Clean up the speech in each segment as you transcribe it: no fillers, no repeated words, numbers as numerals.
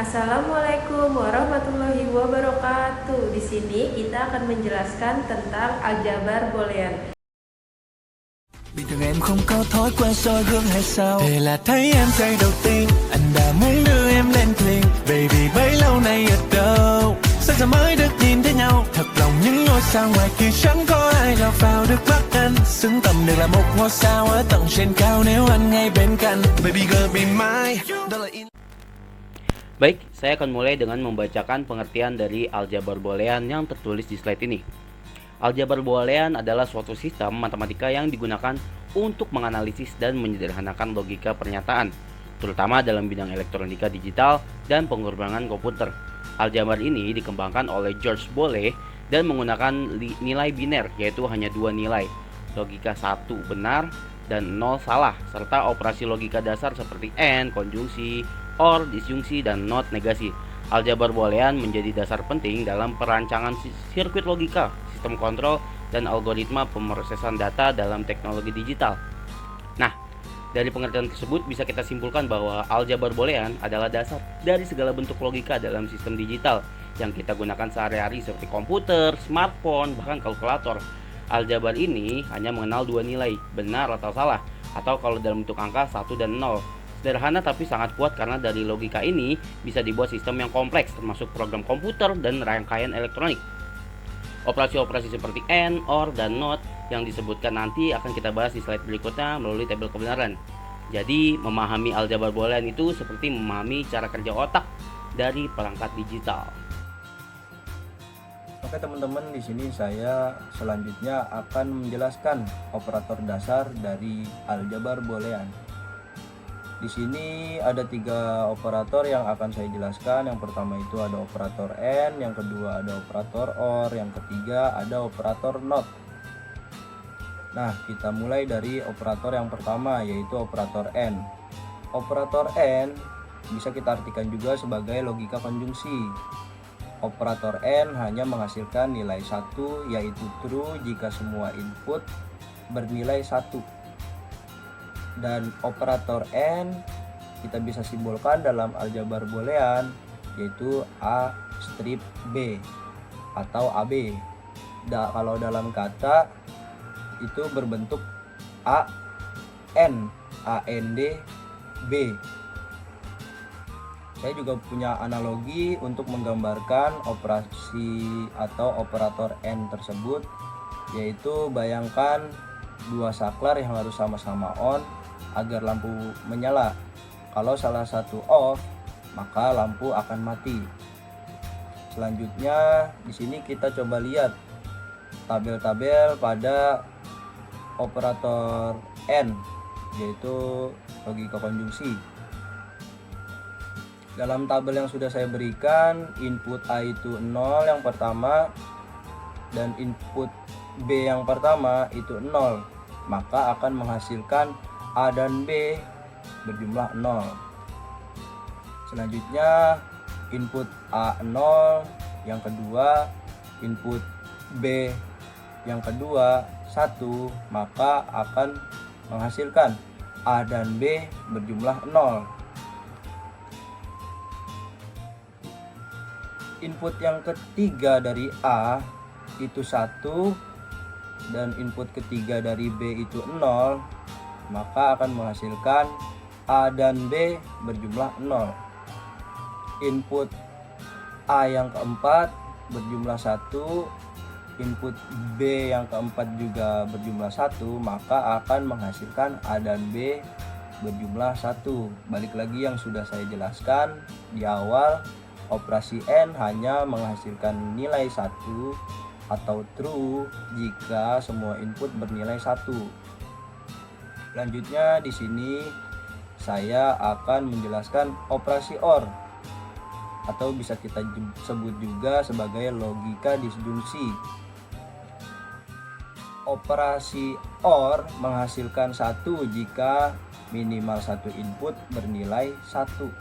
Assalamualaikum warahmatullahi wabarakatuh. Di sini kita akan menjelaskan tentang aljabar boolean. Bình thường em không có thói quen soi gương hay sao? Thế là thấy em giây đầu tiên anh đã muốn đưa em lên thuyền. Baby bấy lâu nay ở đâu? Sao giờ mới được nhìn thấy nhau? Thật lòng những ngôi sao ngoài kia chẳng có ai lọt vào được mắt anh. Xứng tầm được là một ngôi sao ở tầng trên cao nếu anh ngay bên cạnh. Baby girl be mine. Đó là Baik, saya akan mulai dengan membacakan pengertian dari aljabar boolean yang tertulis di slide ini. Aljabar boolean adalah suatu sistem matematika yang digunakan untuk menganalisis dan menyederhanakan logika pernyataan, terutama dalam bidang elektronika digital dan pengembangan komputer. Aljabar ini dikembangkan oleh George Boole dan menggunakan nilai biner, yaitu hanya dua nilai, logika 1 benar dan 0 salah, serta operasi logika dasar seperti AND, konjungsi, OR, disjungsi, dan NOT negasi. Aljabar boolean menjadi dasar penting dalam perancangan sirkuit logika, sistem kontrol, dan algoritma pemrosesan data dalam teknologi digital. Nah, dari pengertian tersebut bisa kita simpulkan bahwa aljabar boolean adalah dasar dari segala bentuk logika dalam sistem digital yang kita gunakan sehari-hari seperti komputer, smartphone, bahkan kalkulator. Aljabar ini hanya mengenal dua nilai, benar atau salah, atau kalau dalam bentuk angka 1 dan 0. Sederhana tapi sangat kuat karena dari logika ini bisa dibuat sistem yang kompleks termasuk program komputer dan rangkaian elektronik. Operasi-operasi seperti AND, OR, dan NOT yang disebutkan nanti akan kita bahas di slide berikutnya melalui tabel kebenaran. Jadi memahami aljabar boolean itu seperti memahami cara kerja otak dari perangkat digital. Oke teman-teman, di sini saya selanjutnya akan menjelaskan operator dasar dari aljabar boolean. Di sini ada 3 operator yang akan saya jelaskan. Yang pertama itu ada operator AND, yang kedua ada operator OR, yang ketiga ada operator NOT. Nah, kita mulai dari operator yang pertama, yaitu operator AND. Operator AND bisa kita artikan juga sebagai logika konjungsi. Operator AND hanya menghasilkan nilai 1, yaitu true jika semua input bernilai 1. Dan operator AND kita bisa simbolkan dalam aljabar boolean yaitu A strip B atau AB. Kalau dalam kata itu berbentuk AND B. Saya juga punya analogi untuk menggambarkan operasi atau operator AND tersebut, yaitu bayangkan dua saklar yang harus sama-sama on agar lampu menyala. Kalau salah satu off, maka lampu akan mati. Selanjutnya di sini kita coba lihat tabel-tabel pada operator AND, yaitu logika konjungsi. Dalam tabel yang sudah saya berikan, input A itu 0 yang pertama dan input B yang pertama itu 0, maka akan menghasilkan A dan B berjumlah 0. Selanjutnya input A 0, yang kedua input B yang kedua 1, maka akan menghasilkan A dan B berjumlah 0. Input yang ketiga dari A itu 1 dan input ketiga dari B itu 0, maka akan menghasilkan A dan B berjumlah 0. Input A yang keempat berjumlah 1, input B yang keempat juga berjumlah 1, maka akan menghasilkan A dan B berjumlah 1. Balik lagi yang sudah saya jelaskan di awal, operasi AND hanya menghasilkan nilai 1 atau true jika semua input bernilai 1. Selanjutnya di sini saya akan menjelaskan operasi OR atau bisa kita sebut juga sebagai logika disjungsi. Operasi OR menghasilkan 1 jika minimal 1 input bernilai 1.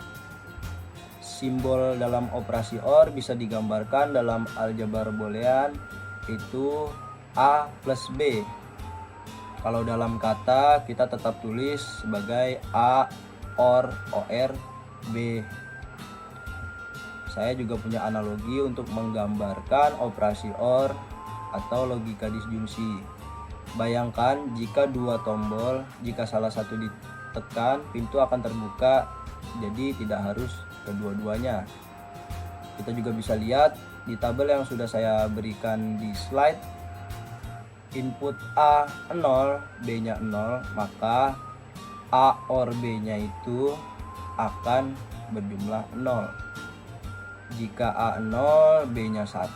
Simbol dalam operasi OR bisa digambarkan dalam aljabar boolean itu A plus B. Kalau dalam kata kita tetap tulis sebagai A OR B. saya juga punya analogi untuk menggambarkan operasi OR atau logika disjungsi. Bayangkan jika dua tombol, jika salah satu ditekan, pintu akan terbuka, jadi tidak harus kedua-duanya. Kita juga bisa lihat di tabel yang sudah saya berikan di slide, input A 0, B-nya 0, maka A OR B-nya itu akan berjumlah 0. Jika A 0, B-nya 1,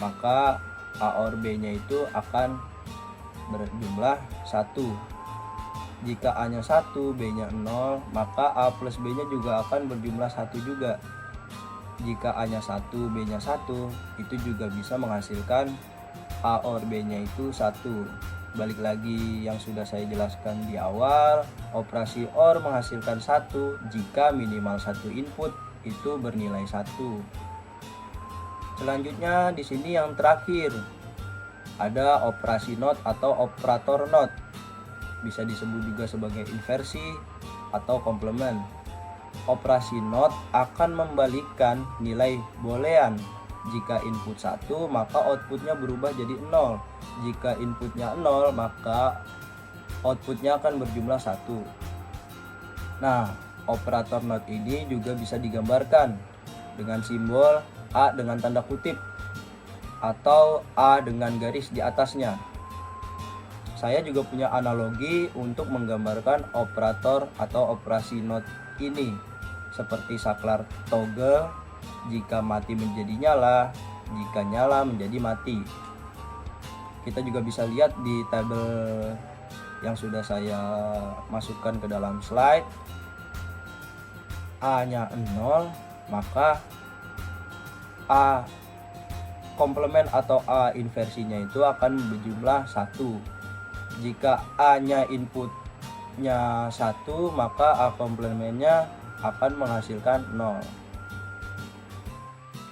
maka A OR B-nya itu akan berjumlah 1. Jika A-nya 1, B-nya 0, maka A plus B-nya juga akan berjumlah 1 juga. Jika A-nya 1, B-nya 1, itu juga bisa menghasilkan A OR B-nya itu 1. Balik lagi yang sudah saya jelaskan di awal, operasi OR menghasilkan 1 jika minimal 1 input itu bernilai 1. Selanjutnya di sini yang terakhir ada operasi NOT atau operator NOT. Bisa disebut juga sebagai inversi atau komplement. Operasi NOT akan membalikkan nilai boolean. Jika input 1, maka outputnya berubah jadi 0. Jika inputnya 0, maka outputnya akan berjumlah 1. Nah, operator NOT ini juga bisa digambarkan dengan simbol A dengan tanda kutip atau A dengan garis di atasnya. Saya juga punya analogi untuk menggambarkan operator atau operasi NOT ini, seperti saklar toggle. Jika mati menjadi nyala, jika nyala menjadi mati. Kita juga bisa lihat di tabel yang sudah saya masukkan ke dalam slide. A-nya 0, maka A komplement atau A inversinya itu akan berjumlah 1. Jika A-nya inputnya 1, maka A komplementnya akan menghasilkan 0.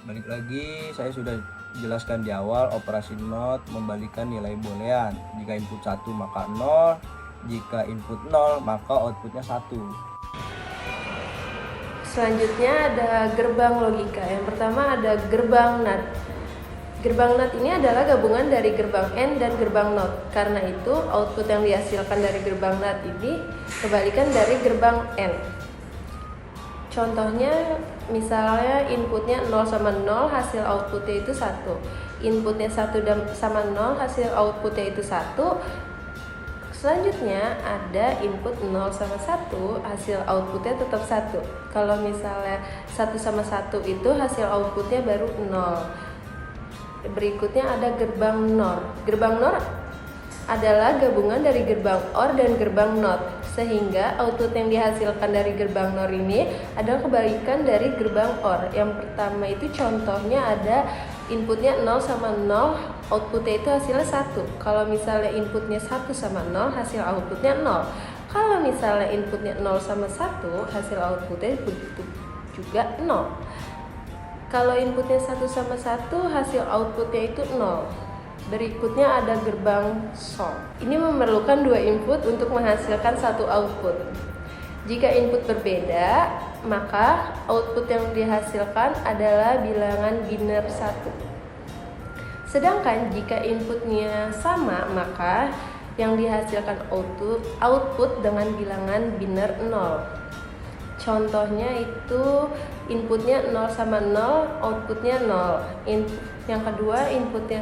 Balik lagi, saya sudah jelaskan di awal, operasi NOT membalikkan nilai boolean. Jika input 1 maka 0, jika input 0 maka outputnya 1. Selanjutnya ada gerbang logika. Yang pertama ada gerbang NAT. Gerbang NAT ini adalah gabungan dari gerbang AND dan gerbang NOT. Karena itu output yang dihasilkan dari gerbang NAT ini kebalikan dari gerbang AND. Contohnya misalnya inputnya 0 sama 0, hasil outputnya itu 1. Inputnya 1 sama 0, hasil outputnya itu 1. Selanjutnya ada input 0 sama 1, hasil outputnya tetap 1. Kalau misalnya 1 sama 1 itu hasil outputnya baru 0. Berikutnya ada gerbang NOR. Gerbang NOR adalah gabungan dari gerbang OR dan gerbang NOT, sehingga output yang dihasilkan dari gerbang NOR ini adalah kebalikan dari gerbang OR. Yang pertama itu contohnya ada inputnya 0 sama 0, outputnya itu hasilnya 1. Kalau misalnya inputnya 1 sama 0, hasil outputnya 0. Kalau misalnya inputnya 0 sama 1, hasil outputnya juga 0. Kalau inputnya 1 sama 1, hasil outputnya itu 0. Berikutnya ada gerbang SOR. Ini memerlukan 2 input untuk menghasilkan 1 output. Jika input berbeda, maka output yang dihasilkan adalah bilangan biner 1. Sedangkan jika inputnya sama, maka yang dihasilkan output dengan bilangan biner 0. Contohnya itu inputnya 0 sama 0, outputnya 0. Yang kedua inputnya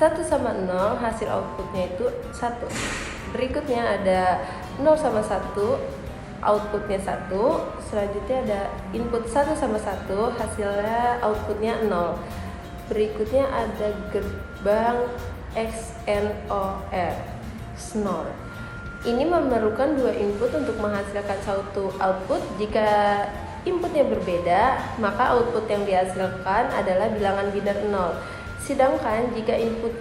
1 sama 0, hasil outputnya itu 1. Berikutnya ada 0 sama 1, outputnya 1. Selanjutnya ada input 1 sama 1, hasilnya outputnya 0. Berikutnya ada gerbang XNOR, SNOR. Ini memerlukan 2 input untuk menghasilkan satu output. Jika inputnya berbeda, maka output yang dihasilkan adalah bilangan biner 0. Sedangkan jika input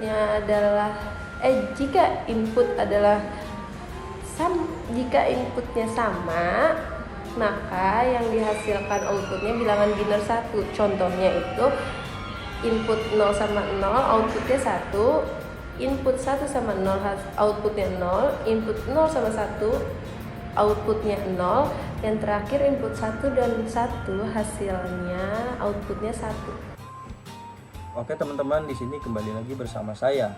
inputnya sama, maka yang dihasilkan outputnya bilangan biner 1. Contohnya itu input 0 sama 0, outputnya 1. Input 1 sama 0, outputnya 0. Input 0 sama 1, outputnya 0. Yang terakhir input 1 dan 1 hasilnya outputnya 1. Oke teman-teman, di sini kembali lagi bersama saya.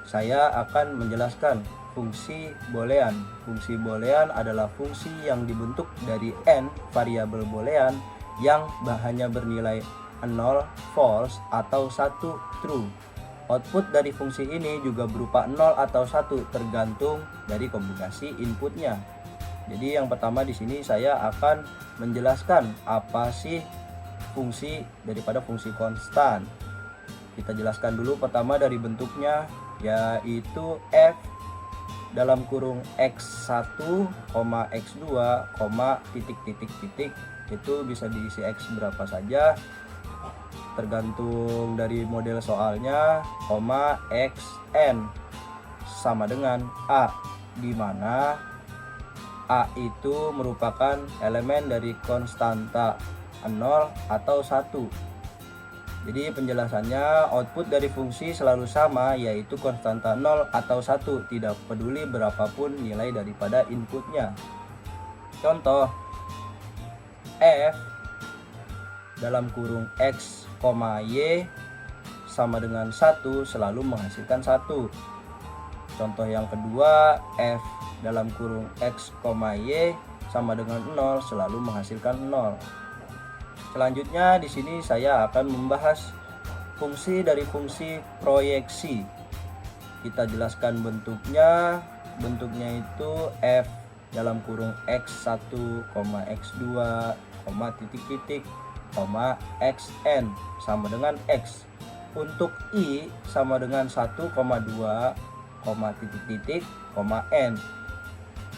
Saya akan menjelaskan fungsi boolean. Fungsi boolean adalah fungsi yang dibentuk dari n variabel boolean yang bahannya bernilai 0, false, atau 1, true. Output dari fungsi ini juga berupa 0 atau 1 tergantung dari kombinasi inputnya. Jadi yang pertama di sini saya akan menjelaskan apa sih fungsi daripada fungsi konstan. Kita jelaskan dulu pertama dari bentuknya, yaitu f dalam kurung x1, x2, titik itu bisa diisi x berapa saja tergantung dari model soalnya, xn sama dengan a, di mana a itu merupakan elemen dari konstanta 0 atau 1. Jadi penjelasannya, output dari fungsi selalu sama, yaitu konstanta 0 atau 1, tidak peduli berapapun nilai daripada inputnya. Contoh, f dalam kurung x, y sama dengan 1 selalu menghasilkan 1. Contoh yang kedua, f dalam kurung x, y sama dengan 0 selalu menghasilkan 0. Selanjutnya di sini saya akan membahas fungsi dari fungsi proyeksi. Kita jelaskan bentuknya. Bentuknya itu f dalam kurung x1, x2, xn sama dengan x. Untuk i sama dengan 1,2, n.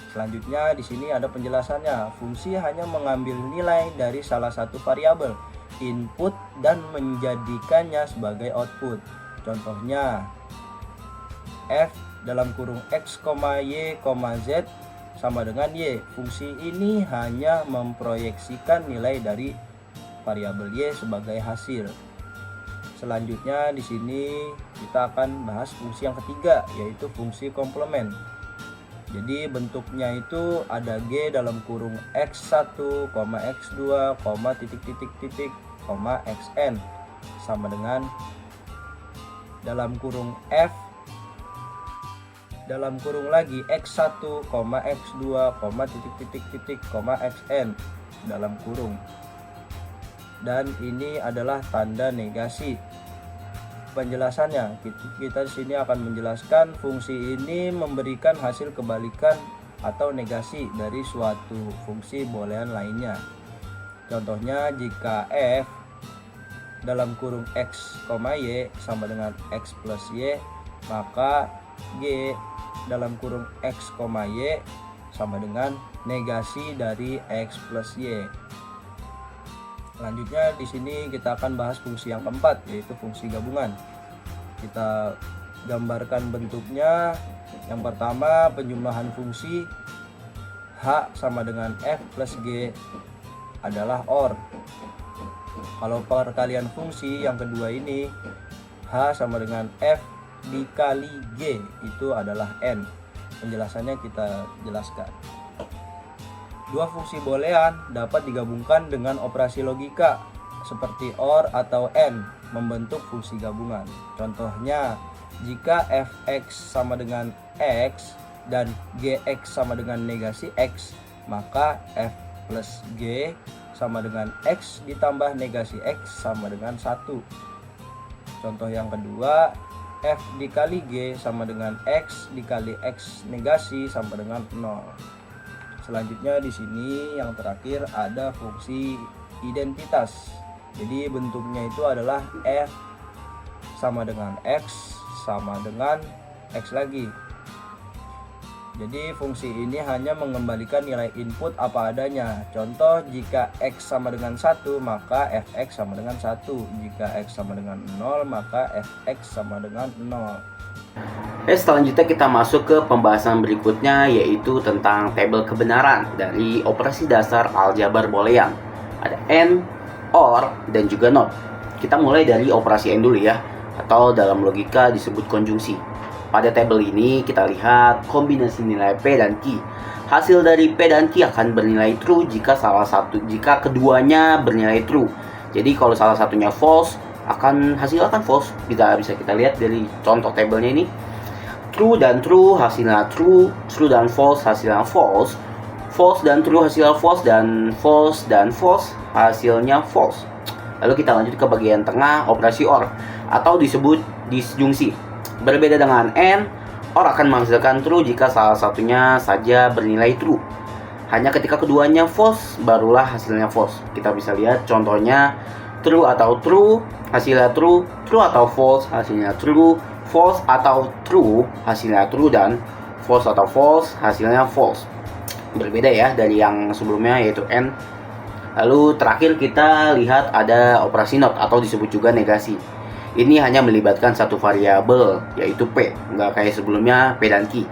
Selanjutnya di sini ada penjelasannya. Fungsi hanya mengambil nilai dari salah satu variabel input dan menjadikannya sebagai output. Contohnya f dalam kurung x, y, z sama dengan y. Fungsi ini hanya memproyeksikan nilai dari variabel y sebagai hasil. Selanjutnya di sini kita akan bahas fungsi yang ketiga, yaitu fungsi komplement. Jadi bentuknya itu ada g dalam kurung x1, x2, xn sama dengan dalam kurung f dalam kurung lagi x1, x2, xn dalam kurung. Dan ini adalah tanda negasi. Penjelasannya, kita di sini akan menjelaskan fungsi ini memberikan hasil kebalikan atau negasi dari suatu fungsi boolean lainnya. Contohnya, jika f dalam kurung x, y sama dengan x plus y, maka g dalam kurung x, y sama dengan negasi dari x plus y. Selanjutnya di sini kita akan bahas fungsi yang keempat, yaitu fungsi gabungan. Kita gambarkan bentuknya. Yang pertama, penjumlahan fungsi h sama dengan f plus g adalah OR. Kalau perkalian fungsi yang kedua ini, h sama dengan f dikali g itu adalah n. Penjelasannya kita jelaskan. Dua fungsi boolean dapat digabungkan dengan operasi logika seperti OR atau AND membentuk fungsi gabungan. Contohnya, jika fx sama dengan x dan gx sama dengan negasi x, maka f plus g sama dengan x ditambah negasi x sama dengan 1. Contoh yang kedua, f dikali g sama dengan x dikali x negasi sama dengan 0. Selanjutnya di sini yang terakhir ada fungsi identitas. Jadi bentuknya itu adalah f sama dengan x sama dengan x lagi. Jadi fungsi ini hanya mengembalikan nilai input apa adanya. Contoh, jika x sama dengan 1 maka fx sama dengan 1. Jika x sama dengan 0 maka fx sama dengan 0. Selanjutnya kita masuk ke pembahasan berikutnya, yaitu tentang tabel kebenaran dari operasi dasar aljabar boolean. Ada AND, OR, dan juga NOT. Kita mulai dari operasi AND dulu ya, atau dalam logika disebut konjungsi. Pada tabel ini kita lihat kombinasi nilai P dan Q. Hasil dari P dan Q akan bernilai true jika keduanya bernilai true. Jadi kalau salah satunya false, hasil akan false. Bisa kita lihat dari contoh tabelnya ini. True dan true hasilnya true, true dan false hasilnya false, false dan true hasilnya false, dan false hasilnya false. Lalu kita lanjut ke bagian tengah, operasi OR atau disebut disjungsi. Berbeda dengan AND, OR akan menghasilkan true jika salah satunya saja bernilai true. Hanya ketika keduanya false, barulah hasilnya false. Kita bisa lihat contohnya, true atau true, hasilnya true, true atau false, hasilnya true, false atau true, hasilnya true, dan false atau false, hasilnya false. Berbeda ya dari yang sebelumnya yaitu AND. Lalu terakhir kita lihat ada operasi NOT atau disebut juga negasi. Ini hanya melibatkan satu variabel, yaitu P, nggak kayak sebelumnya P dan Q.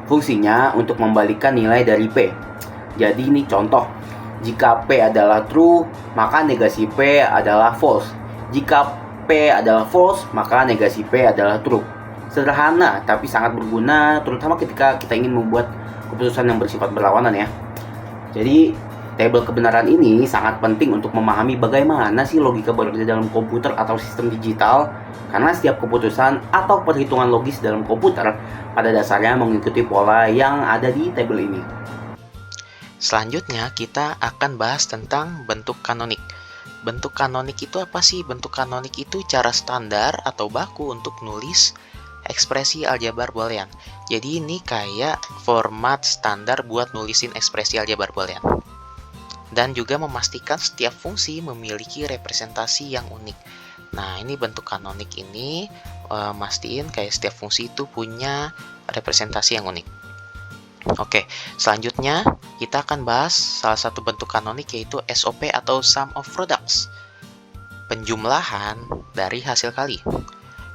Fungsinya untuk membalikan nilai dari P. Jadi ini contoh, jika P adalah true, maka negasi P adalah false. Jika P adalah false, maka negasi P adalah true. Sederhana, tapi sangat berguna, terutama ketika kita ingin membuat keputusan yang bersifat berlawanan ya. Jadi tabel kebenaran ini sangat penting untuk memahami bagaimana sih logika bekerja dalam komputer atau sistem digital, karena setiap keputusan atau perhitungan logis dalam komputer pada dasarnya mengikuti pola yang ada di tabel ini. Selanjutnya kita akan bahas tentang bentuk kanonik. Bentuk kanonik itu apa sih? Bentuk kanonik itu cara standar atau baku untuk nulis ekspresi aljabar boolean. Jadi ini kayak format standar buat nulisin ekspresi aljabar boolean. Dan juga memastikan setiap fungsi memiliki representasi yang unik. Nah, ini bentuk kanonik ini mastiin kayak setiap fungsi itu punya representasi yang unik. Oke, selanjutnya kita akan bahas salah satu bentuk kanonik yaitu SOP atau Sum of Products. Penjumlahan dari hasil kali.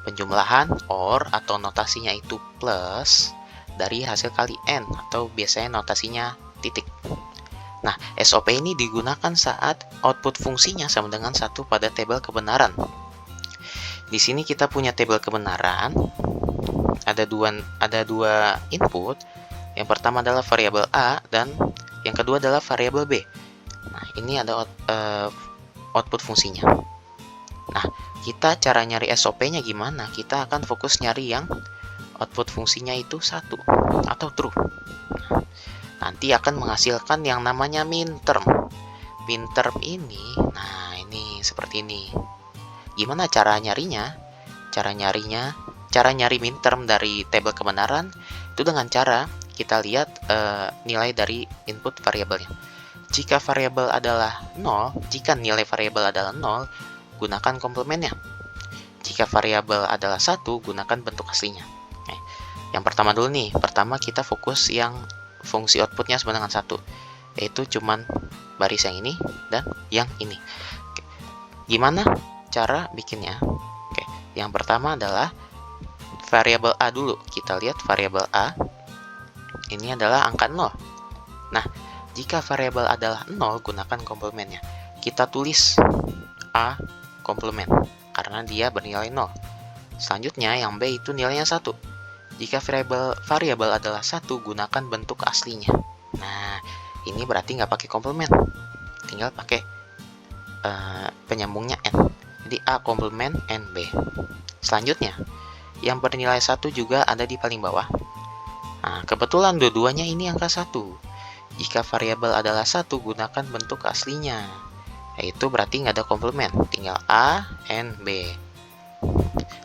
Penjumlahan OR atau notasinya itu plus dari hasil kali N atau biasanya notasinya titik. Nah, SOP ini digunakan saat output fungsinya sama dengan 1 pada tabel kebenaran. Di sini kita punya tabel kebenaran. Ada dua input. Yang pertama adalah variabel A dan yang kedua adalah variabel B. Nah, ini ada output fungsinya. Nah, kita cara nyari SOP-nya gimana? Kita akan fokus nyari yang output fungsinya itu 1 atau true. Nanti akan menghasilkan yang namanya minterm. Minterm ini, nah ini seperti ini. Gimana cara nyarinya? Cara nyari minterm dari tabel kebenaran itu dengan cara kita lihat nilai dari input variabelnya. Jika variabel adalah 0, jika nilai variabel adalah 0, gunakan komplemennya. Jika variabel adalah 1, gunakan bentuk aslinya. Yang pertama dulu nih, pertama kita fokus yang fungsi outputnya sama dengan 1, yaitu cuman baris yang ini dan yang ini. Oke. Gimana cara bikinnya? Oke. Yang pertama adalah variabel A dulu. Kita lihat variabel A ini adalah angka 0. Nah, jika variabel adalah 0, gunakan komplemennya. Kita tulis A komplement karena dia bernilai 0. Selanjutnya yang B itu nilainya 1. Jika variabel adalah 1, gunakan bentuk aslinya. Nah, ini berarti nggak pakai komplement, tinggal pakai penyambungnya N. Jadi A komplement N B. Selanjutnya, yang bernilai 1 juga ada di paling bawah. Nah, kebetulan dua-duanya ini angka 1. Jika variabel adalah 1, gunakan bentuk aslinya. Yaitu berarti nggak ada komplement, tinggal A N B.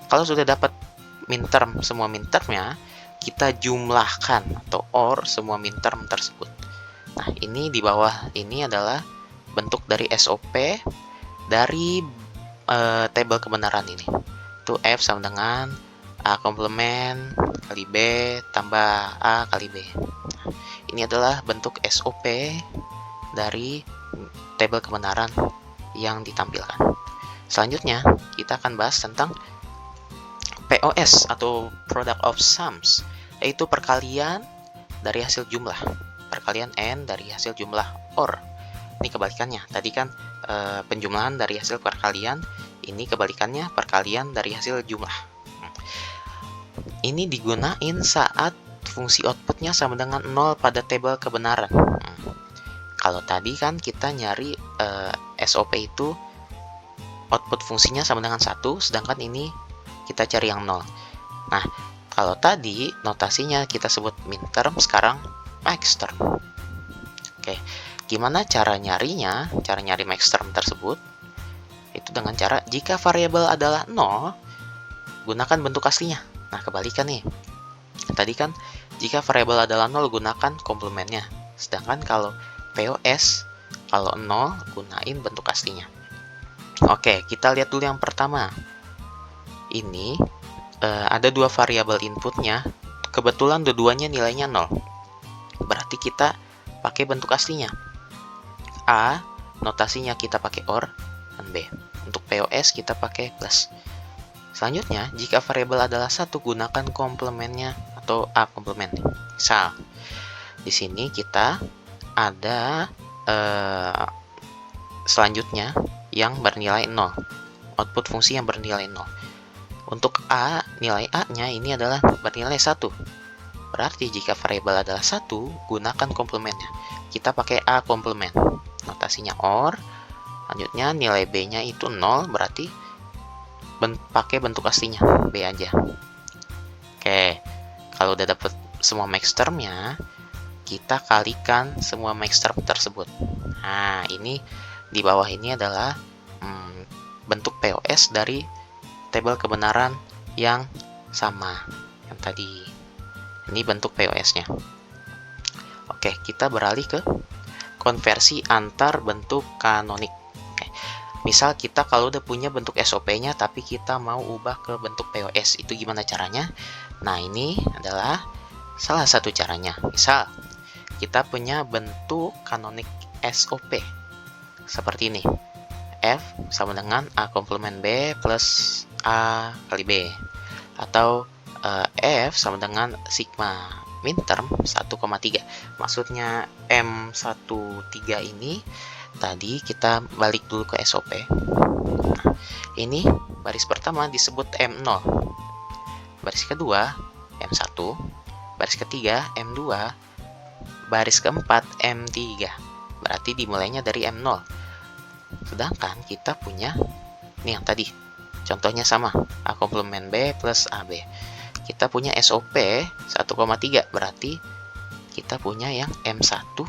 Kalau sudah dapat semua mintermnya, kita jumlahkan atau OR semua minterm tersebut. Nah, ini di bawah ini adalah bentuk dari SOP dari tabel kebenaran ini. Itu F sama dengan A komplement kali B tambah A kali B. Nah, ini adalah bentuk SOP dari tabel kebenaran yang ditampilkan. Selanjutnya, kita akan bahas tentang POS atau Product of Sums, yaitu perkalian dari hasil jumlah. Perkalian N dari hasil jumlah OR. Ini kebalikannya. Tadi kan penjumlahan dari hasil perkalian, ini kebalikannya perkalian dari hasil jumlah. ini digunain saat fungsi outputnya sama dengan 0 pada tabel kebenaran. Kalau tadi kan kita nyari SOP itu output fungsinya sama dengan 1, sedangkan ini kita cari yang 0. Nah, kalau tadi notasinya kita sebut minterm, sekarang maxterm. Oke, gimana cara nyarinya? Cara nyari maxterm tersebut itu dengan cara jika variabel adalah 0, gunakan bentuk aslinya. Nah, kebalikan nih. Tadi kan jika variabel adalah 0, gunakan komplementnya. Sedangkan kalau POS, kalau 0, gunain bentuk aslinya. Oke, kita lihat dulu yang pertama. Ini ada dua variabel inputnya. Kebetulan dua-duanya nilainya 0. Berarti kita pakai bentuk aslinya. A, notasinya kita pakai OR, dan B. Untuk POS kita pakai plus. Selanjutnya, jika variabel adalah 1, gunakan komplementnya atau A komplement. Misal, di sini kita ada selanjutnya yang bernilai 0. Output fungsi yang bernilai 0. Untuk A, nilai A-nya ini adalah bernilai 1. Berarti jika variabel adalah 1, gunakan komplementnya. Kita pakai A komplement. Notasinya OR. Selanjutnya nilai B-nya itu 0, berarti pakai bentuk aslinya, B aja. Oke, kalau udah dapet semua maxterm-nya, kita kalikan semua maxterm tersebut. Nah, ini di bawah ini adalah bentuk POS dari tabel kebenaran yang sama yang tadi. Ini bentuk POS-nya. Oke, kita beralih ke konversi antar bentuk kanonik. Oke. Misal kita kalau udah punya bentuk SOP-nya tapi kita mau ubah ke bentuk POS, itu gimana caranya? Nah, ini adalah salah satu caranya. Misal kita punya bentuk kanonik SOP seperti ini. F sama dengan A komplement B plus A kali B. Atau F sama dengan sigma minterm 1,3. Maksudnya M13 ini tadi kita balik dulu ke SOP. Nah, ini baris pertama disebut M0. Baris kedua M1, baris ketiga M2, baris keempat M3. Berarti dimulainya dari M0. Sedangkan kita punya ini yang tadi. Contohnya sama, A komplement B plus AB. Kita punya SOP 1,3, berarti kita punya yang M1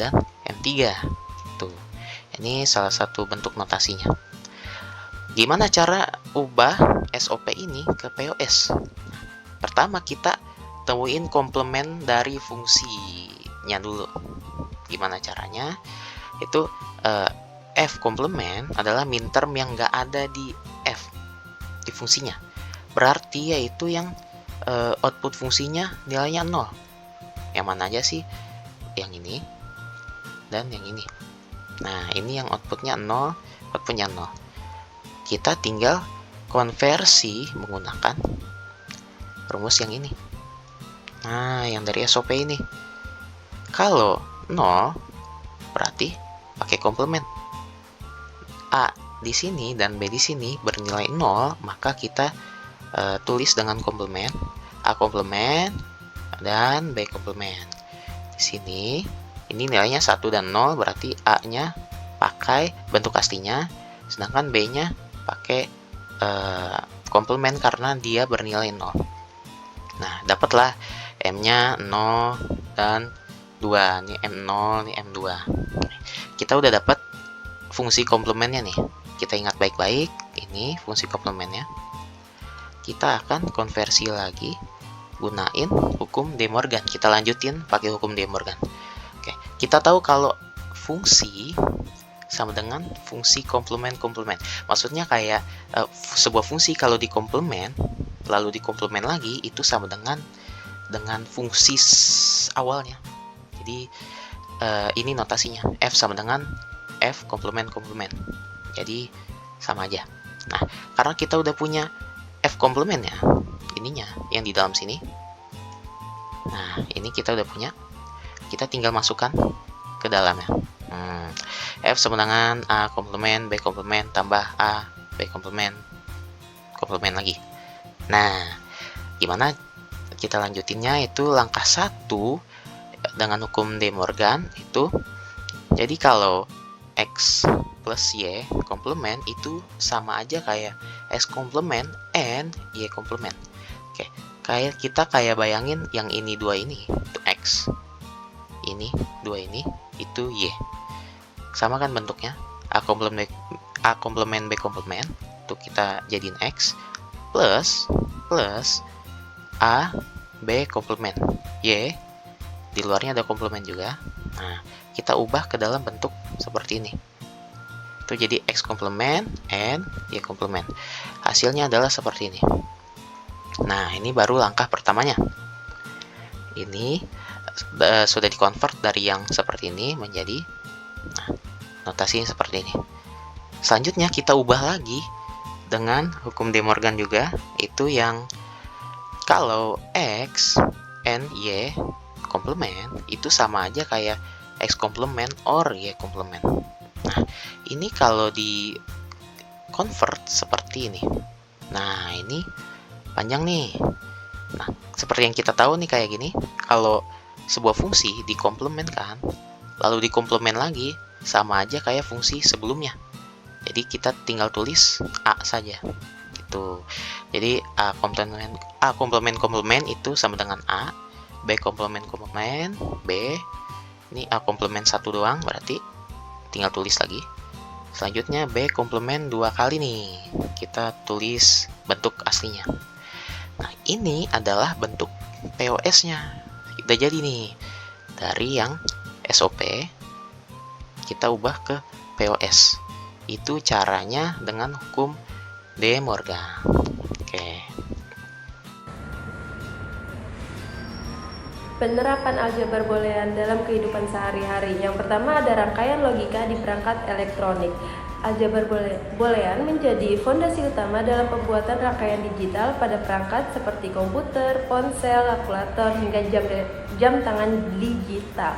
dan M3. Tuh. Ini salah satu bentuk notasinya. Gimana cara ubah SOP ini ke POS? Pertama kita temuin komplement dari fungsinya dulu. Gimana caranya? Itu F komplement adalah minterm yang nggak ada di F, di fungsinya. Berarti yaitu yang output fungsinya nilainya 0. Yang mana aja sih? Yang ini dan yang ini. Nah, ini yang outputnya 0, outputnya 0. Kita tinggal konversi menggunakan rumus yang ini. Nah, yang dari SOP ini. Kalau 0, berarti pakai komplement. A di sini dan B di sini bernilai 0, maka kita tulis dengan komplement A komplement dan B komplement. Di sini ini nilainya 1 dan 0, berarti A-nya pakai bentuk aslinya, sedangkan B-nya pakai komplement karena dia bernilai 0. Nah, dapatlah M-nya 0 dan 2. Ini M0, ini M2. Kita udah dapat fungsi komplementnya nih. Kita ingat baik-baik, ini fungsi komplementnya. Kita akan konversi lagi gunain hukum De Morgan. Kita lanjutin pakai hukum De Morgan. Oke, kita tahu kalau fungsi sama dengan fungsi komplement-komplement. Maksudnya kayak sebuah fungsi kalau dikomplement lalu dikomplement lagi itu sama dengan fungsi awalnya. Jadi ini notasinya F sama dengan F komplement-komplement. Jadi sama aja. Nah, karena kita udah punya F komplementnya, ininya yang di dalam sini. Nah, ini kita udah punya. Kita tinggal masukkan ke dalamnya. F sama dengan A komplement, B komplement, tambah A, B komplement, komplement lagi. Nah, Gimana kita lanjutinnya itu langkah 1 dengan hukum De Morgan itu. Jadi kalau X plus Y komplement itu sama aja kayak X komplement and Y komplement. Oke, kita bayangin yang ini 2 ini itu X, ini 2 ini itu Y. Sama kan bentuknya, A komplement B komplement itu kita jadiin X plus A B komplement Y, di luarnya ada komplement juga. Nah, kita ubah ke dalam bentuk seperti ini. Itu jadi X komplement and Y komplement. Hasilnya adalah seperti ini. Nah, ini baru langkah pertamanya. Ini sudah dikonvert dari yang seperti ini menjadi notasi seperti ini. Selanjutnya kita ubah lagi dengan hukum De Morgan juga, itu yang kalau X and Y komplement itu sama aja kayak X komplement or Y komplement. Nah, ini kalau di convert seperti ini. Nah, ini panjang nih. Nah, seperti yang kita tahu nih kayak gini, kalau sebuah fungsi dikomplementkan lalu dikomplement lagi, sama aja kayak fungsi sebelumnya. Jadi kita tinggal tulis A saja gitu. Jadi A komplement itu sama dengan A, B komplement B. Ini A komplement 1 doang, berarti tinggal tulis lagi. Selanjutnya B komplement 2 kali nih. Kita tulis bentuk aslinya. Nah, ini adalah bentuk POS-nya. Udah jadi nih. Dari yang SOP kita ubah ke POS. Itu caranya dengan hukum De Morgan. Oke. Penerapan aljabar boolean dalam kehidupan sehari-hari. Yang pertama ada rangkaian logika di perangkat elektronik. Aljabar boolean menjadi fondasi utama dalam pembuatan rangkaian digital pada perangkat seperti komputer, ponsel, kalkulator, hingga jam tangan digital.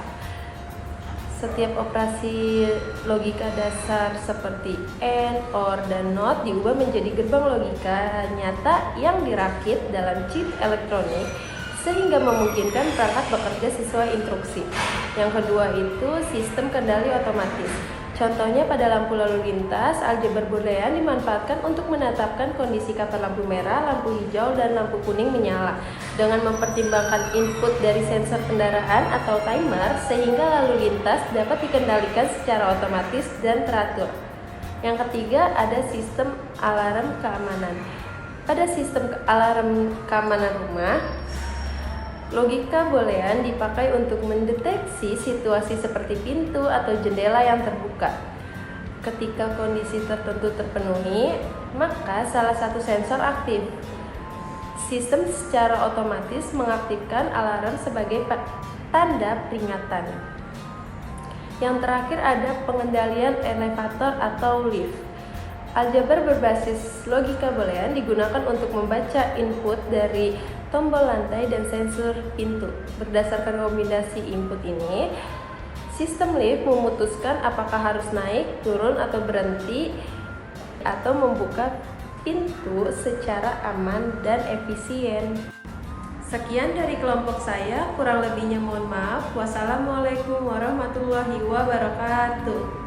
Setiap operasi logika dasar seperti AND, OR, dan NOT diubah menjadi gerbang logika nyata yang dirakit dalam chip elektronik sehingga memungkinkan perangkat bekerja sesuai instruksi. Yang kedua itu sistem kendali otomatis. Contohnya pada lampu lalu lintas, aljabar boolean dimanfaatkan untuk menetapkan kondisi kapan lampu merah, lampu hijau, dan lampu kuning menyala dengan mempertimbangkan input dari sensor kendaraan atau timer sehingga lalu lintas dapat dikendalikan secara otomatis dan teratur. Yang ketiga ada sistem alarm keamanan. Pada sistem alarm keamanan rumah, logika boolean dipakai untuk mendeteksi situasi seperti pintu atau jendela yang terbuka. Ketika kondisi tertentu terpenuhi, maka salah satu sensor aktif. Sistem secara otomatis mengaktifkan alarm sebagai tanda peringatan. Yang terakhir ada pengendalian elevator atau lift. Aljabar berbasis logika boolean digunakan untuk membaca input dari tombol lantai dan sensor pintu. Berdasarkan kombinasi input ini, sistem lift memutuskan apakah harus naik, turun, atau berhenti, atau membuka pintu secara aman dan efisien. Sekian dari kelompok saya, kurang lebihnya mohon maaf. Wassalamualaikum warahmatullahi wabarakatuh.